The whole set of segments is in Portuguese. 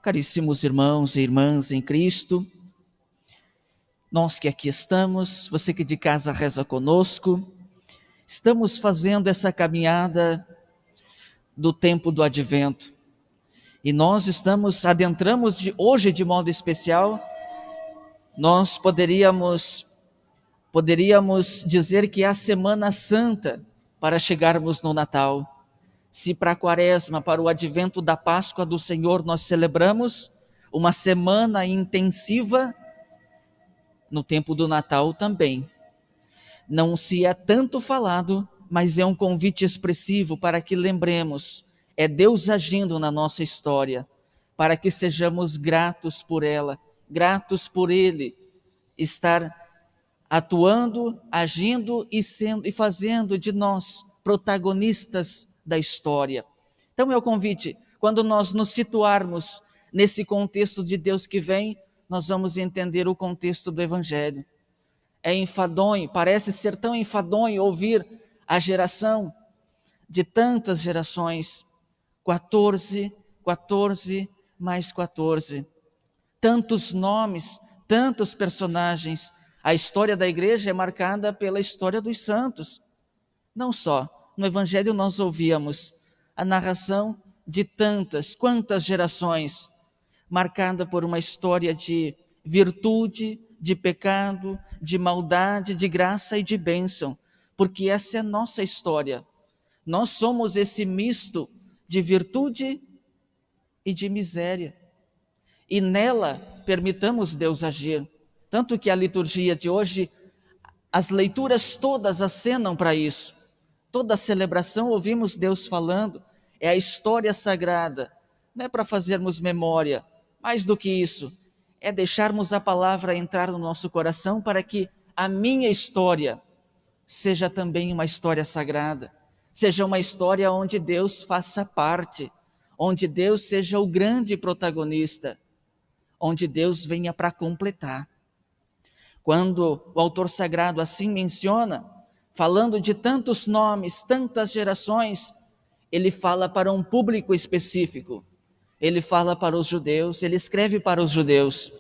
Caríssimos irmãos e irmãs em Cristo, nós que aqui estamos, você que de casa reza conosco, estamos fazendo essa caminhada do tempo do Advento. E nós adentramos hoje de modo especial, nós poderíamos dizer que é a Semana Santa para chegarmos no Natal. Se para a Quaresma, para o Advento da Páscoa do Senhor, nós celebramos uma semana intensiva, no tempo do Natal também. Não se é tanto falado, mas é um convite expressivo para que lembremos, é Deus agindo na nossa história, para que sejamos gratos por ela, gratos por Ele estar atuando, agindo e fazendo de nós protagonistas da história. Então é o convite, quando nós nos situarmos nesse contexto de Deus que vem, nós vamos entender o contexto do Evangelho. É enfadonho, parece ser tão enfadonho ouvir a geração de tantas gerações, 14, mais 14, tantos nomes, tantos personagens. A história da igreja é marcada pela história dos santos. Não só, no Evangelho nós ouvíamos a narração de quantas gerações, marcada por uma história de virtude, de pecado, de maldade, de graça e de bênção, porque essa é a nossa história. Nós somos esse misto de virtude e de miséria. E nela permitamos Deus agir. Tanto que a liturgia de hoje, as leituras todas acenam para isso. Toda a celebração ouvimos Deus falando, é a história sagrada. Não é para fazermos memória, mais do que isso, é deixarmos a palavra entrar no nosso coração para que a minha história seja também uma história sagrada, seja uma história onde Deus faça parte, onde Deus seja o grande protagonista, onde Deus venha para completar. Quando o autor sagrado assim menciona, falando de tantos nomes, tantas gerações, ele fala para um público específico. Ele fala para os judeus, ele escreve para os judeus.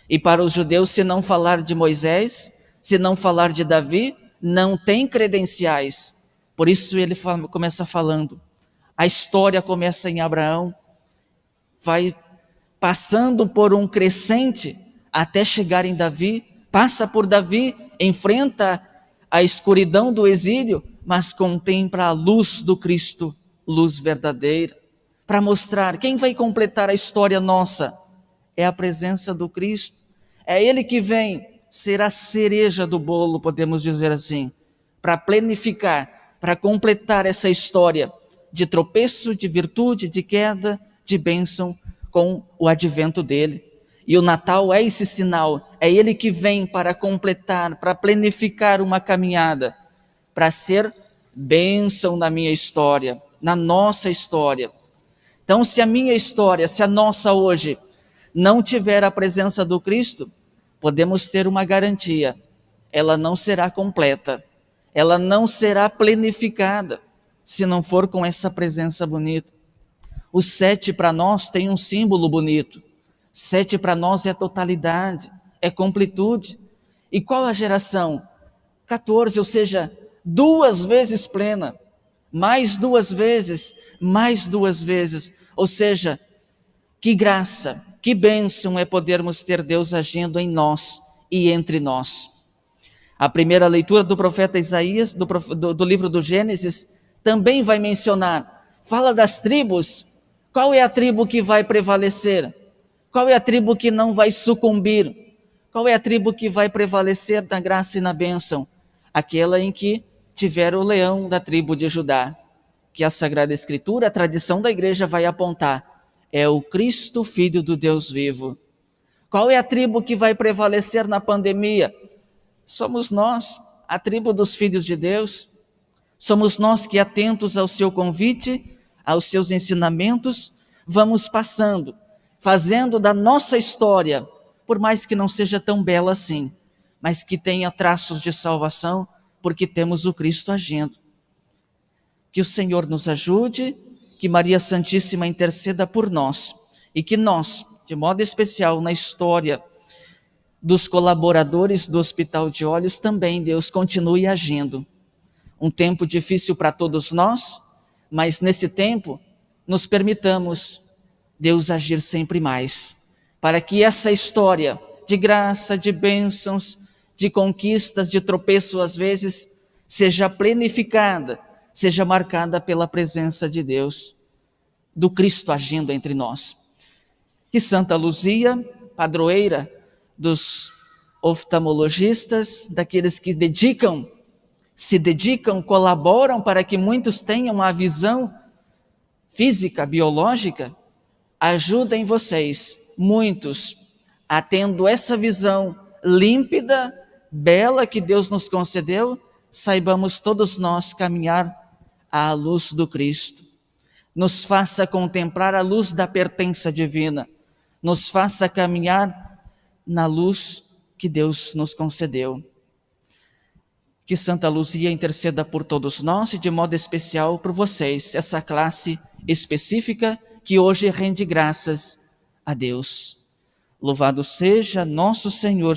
E para os judeus, se não falar de Moisés, se não falar de Davi, não tem credenciais. Por isso ele começa falando. A história começa em Abraão, vai passando por um crescente até chegar em Davi, passa por Davi, enfrenta a escuridão do exílio, mas contempla a luz do Cristo, luz verdadeira, para mostrar quem vai completar a história nossa. É a presença do Cristo, é Ele que vem ser a cereja do bolo, podemos dizer assim, para planificar, para completar essa história de tropeço, de virtude, de queda, de bênção, com o advento dele. E o Natal é esse sinal, é Ele que vem para completar, para planificar uma caminhada, para ser bênção na minha história, na nossa história. Então, se a minha história, se a nossa hoje, não tiver a presença do Cristo, podemos ter uma garantia, ela não será completa, ela não será planificada, se não for com essa presença bonita. O 7 para nós tem um símbolo bonito, 7 para nós é totalidade, é completude. E qual a geração? 14, ou seja, 2 vezes plena, mais 2 vezes, ou seja, que graça, que bênção é podermos ter Deus agindo em nós e entre nós. A primeira leitura do profeta Isaías, do livro do Gênesis, também vai mencionar, fala das tribos. Qual é a tribo que vai prevalecer? Qual é a tribo que não vai sucumbir? Qual é a tribo que vai prevalecer na graça e na bênção? Aquela em que tiver o leão da tribo de Judá, que a Sagrada Escritura, a tradição da igreja vai apontar, é o Cristo, Filho do Deus vivo. Qual é a tribo que vai prevalecer na pandemia? Somos nós, a tribo dos filhos de Deus. Somos nós que, atentos ao seu convite, aos seus ensinamentos, vamos passando, fazendo da nossa história, por mais que não seja tão bela assim, mas que tenha traços de salvação, porque temos o Cristo agindo. Que o Senhor nos ajude, que Maria Santíssima interceda por nós e que nós, de modo especial na história dos colaboradores do Hospital de Olhos, também, Deus, continue agindo. Um tempo difícil para todos nós, mas nesse tempo nos permitamos, Deus, agir sempre mais, para que essa história de graça, de bênçãos, de conquistas, de tropeço às vezes, seja plenificada, seja marcada pela presença de Deus, do Cristo agindo entre nós. Que Santa Luzia, padroeira dos oftalmologistas, daqueles que se dedicam, colaboram para que muitos tenham a visão física, biológica, ajudem vocês, muitos, a tendo essa visão límpida, bela que Deus nos concedeu, saibamos todos nós caminhar à luz do Cristo. Nos faça contemplar a luz da pertença divina, nos faça caminhar na luz que Deus nos concedeu. Que Santa Luzia interceda por todos nós e de modo especial por vocês, essa classe específica que hoje rende graças a Deus. Louvado seja nosso Senhor